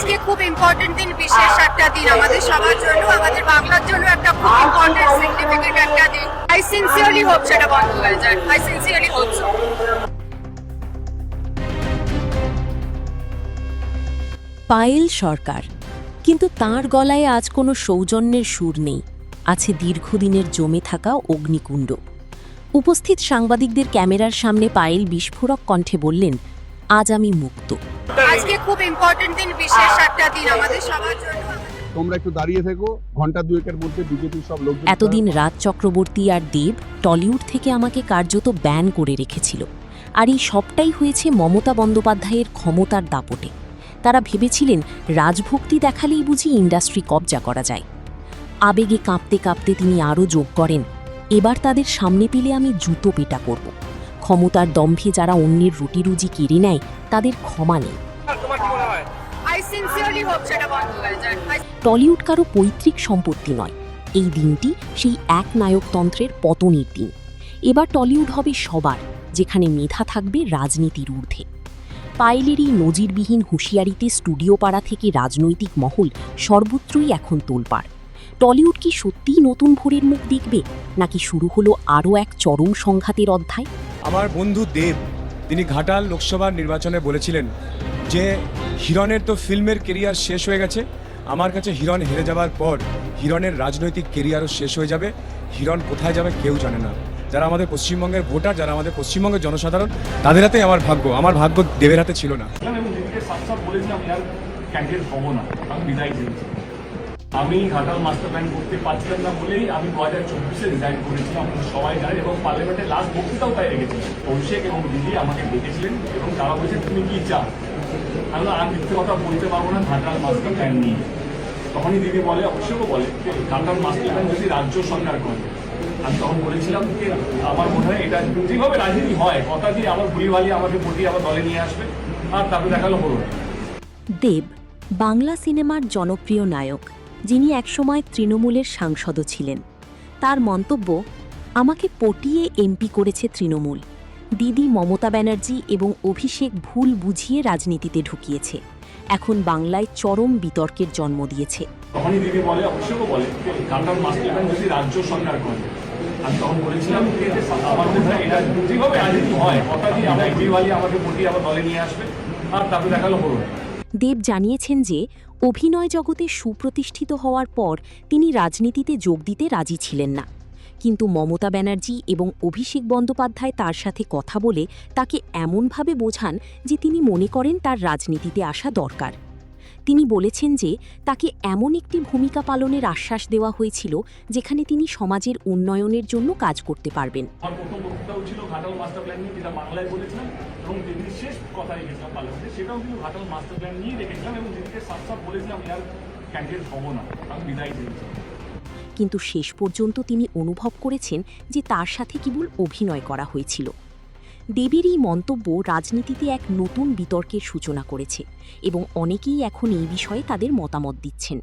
আজকে খুব ইম্পর্টেন্ট দিন, বিশেষ একটা দিন আমাদের সবার জন্য, আমাদের বাংলার জন্য একটা খুব ইম্পর্টেন্ট সিগনিফিকেন্ট একটা দিন। আই সিনসিয়ারলি হোপ সেটা বন্ধ হয়ে যায়। I sincerely hope so. Payel Sarkar, কিন্তু তার গলায় আজ কোনো সৌজন্যের সুর নেই, আছে দীর্ঘদিনের জমে থাকা অগ্নিকুণ্ড। উপস্থিত সাংবাদিকদের ক্যামেরার সামনে পায়েল বিস্ফোরক কণ্ঠে বললেন, আজ আমি মুক্ত। আজকে খুব ইম্পর্টেন্ট দিন, বিশেষ একটা দিন আমাদের সবার জন্য। তোমরা একটু দাঁড়িয়ে থেকো, ঘন্টা দুয়েকের মধ্যে বিজেপির সব লোকজন। এতদিন রাজ চক্রবর্তী আর দেব টলিউড থেকে আমাকে কার্যত ব্যান করে রেখেছিল, আর এই সবটাই হয়েছে মমতা বন্দ্যোপাধ্যায়ের ক্ষমতার দাপটে। তারা ভেবেছিলেন রাজভক্তি দেখালেই বুঝি ইন্ডাস্ট্রি কবজা করা যায়। আবেগে কাঁপতে কাঁপতে তিনি আরও যোগ করেন, এবার তাদের সামনে পেলে আমি জুতো পেটা করব। ক্ষমতার দম্ভে যারা অন্যের রুটি রুজি কেড়ে নেয় তাদের ক্ষমা নেই। আই সিনসিয়ারলি হোপ সেটা বন্ধ হয়ে যায়। টলিউড কারো পৈতৃক সম্পত্তি নয়, এই দিনটি সেই এক নায়কতন্ত্রের পতনের দিন। এবার টলিউড হবে সবার, যেখানে মেধা থাকবে রাজনীতির ঊর্ধ্বে। পায়েলের এই নজিরবিহীন হুঁশিয়ারিতে স্টুডিও পাড়া থেকে রাজনৈতিক মহল সর্বত্রই এখন তোলপাড়। টলিউড কি সত্যিই নতুন ভোরের মুখ দেখবে, নাকি শুরু হলো আরও এক চরম সংঘাতের অধ্যায়? আমার বন্ধু দেব, তিনি ঘাটাল লোকসভার নির্বাচনে বলেছিলেন যে হিরণের তো ফিল্মের কেরিয়ার শেষ হয়ে গেছে, আমার কাছে হিরণ হেরে যাওয়ার পর হিরণের রাজনৈতিক কেরিয়ারও শেষ হয়ে যাবে। হিরণ কোথায় যাবে কেউ জানে না। যারা আমাদের পশ্চিমবঙ্গের ভোটার, যারা আমাদের পশ্চিমবঙ্গের জনসাধারণ, তাদের হাতেই আমার ভাগ্য। আমার ভাগ্য দেবের হাতে ছিল না। আমি ঘাটাল মাস্টার প্ল্যান করতে পারছিলাম না বলেই আমি 2024-এ রিজাইন করেছিলাম, সবাই জানে, এবং পার্লামেন্টে লাস্ট বক্তৃতাও তাই রেখেছিলেন। অভিষেক এবং দিদি আমাকে ডেকেছিলেন এবং তারা বলছে তুমি কি চাও। আমি আর মিথ্যে কথা বলতে পারবো না ঘাটাল মাস্টার প্ল্যান নিয়ে। তখনই দিদি বলে, অভিষেকও বলে, ঘাটাল মাস্টার প্ল্যান যদি রাজ্য সরকার করে। আমি তখন বলেছিলাম যে আমার মনে হয় এটা যেভাবে রাজনীতি হয়, কথা দিয়ে আবার ভুলি ভালিয়ে আমাকে পটিয়ে আবার দলে নিয়ে আসবে, আর তারপরে দেখালো হলো। দেব বাংলা সিনেমার জনপ্রিয় নায়ক, যিনি একসময় তৃণমূলের সাংসদও ছিলেন। তার মন্তব্য, আমাকে পটিয়ে এমপি করেছে তৃণমূল। দিদি মমতা ব্যানার্জি এবং অভিষেক ভুল বুঝিয়ে রাজনীতিতে ঢুকিয়েছে, এখন বাংলায় চরম বিতর্কের জন্ম দিয়েছে। তখনই দিদি বলে, অভিষেকও বলে, ঘাটাল মাস্টার প্ল্যান যদি রাজ্য সরকার করে। আমি তখন বলেছিলাম যে আমার মনে হয় এটা যেভাবে রাজনীতি হয়, কথা দিয়ে আমরা ভুলি ভালিয়ে আমাকে পটিয়ে আবার দলে নিয়ে আসবে, আর তারপরে দেখালো হলো। দেব জানিয়েছেন যে অভিনয় জগতে সুপ্রতিষ্ঠিত হওয়ার পর তিনি রাজনীতিতে যোগ দিতে রাজি ছিলেন না, কিন্তু মমতা ব্যানার্জি এবং অভিষেক বন্দ্যোপাধ্যায় তার সাথে কথা বলে তাকে এমনভাবে বোঝান যে তিনি মনে করেন তার রাজনীতিতে আসা দরকার। তিনি বলেছেন যে তাকে এমন একটি ভূমিকা পালনের আশ্বাস দেওয়া হয়েছিল যেখানে তিনি সমাজের উন্নয়নের জন্য কাজ করতে পারবেন। আমার প্রথম বক্তৃতাও ছিল ঘাটাল মাস্টার প্ল্যান নিয়ে, যেটা বাংলায় বলেছিলাম, এবং দিদির শেষ কথা রেখেছিলাম পার্লামেন্টে, সেটাও কিন্তু ঘাটাল মাস্টার প্ল্যান নিয়ে রেখেছিলাম, এবং দিদিকে সাফ সাফ বলেছিলাম ইয়ার ক্যান্ডিডেট হবো না, আমি বিদায় দিয়েছিলাম। কিন্তু শেষ পর্যন্ত তিনি অনুভব করেছেন যে তার সাথে কেবল অভিনয় করা হয়েছিল। দেবের এই মন্তব্য রাজনীতিতে এক নতুন বিতর্কের সূচনা করেছে এবং অনেকেই এখন এই বিষয়ে তাদের মতামত দিচ্ছেন।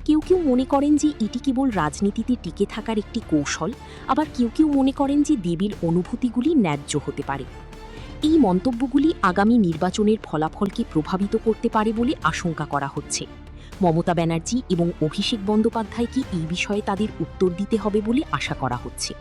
কেউ কেউ মনে করেন যে এটি কেবল রাজনীতিতে টিকে থাকার একটি কৌশল, আবার কেউ কেউ মনে করেন যে দেবের অনুভূতিগুলি ন্যায্য হতে পারে। এই মন্তব্যগুলি আগামী নির্বাচনের ফলাফলকে প্রভাবিত করতে পারে বলে আশঙ্কা করা হচ্ছে। মমতা ব্যানার্জি এবং অভিষেক বন্দ্যোপাধ্যায়কে এই বিষয়ে তাদের উত্তর দিতে হবে বলে আশা করা হচ্ছে।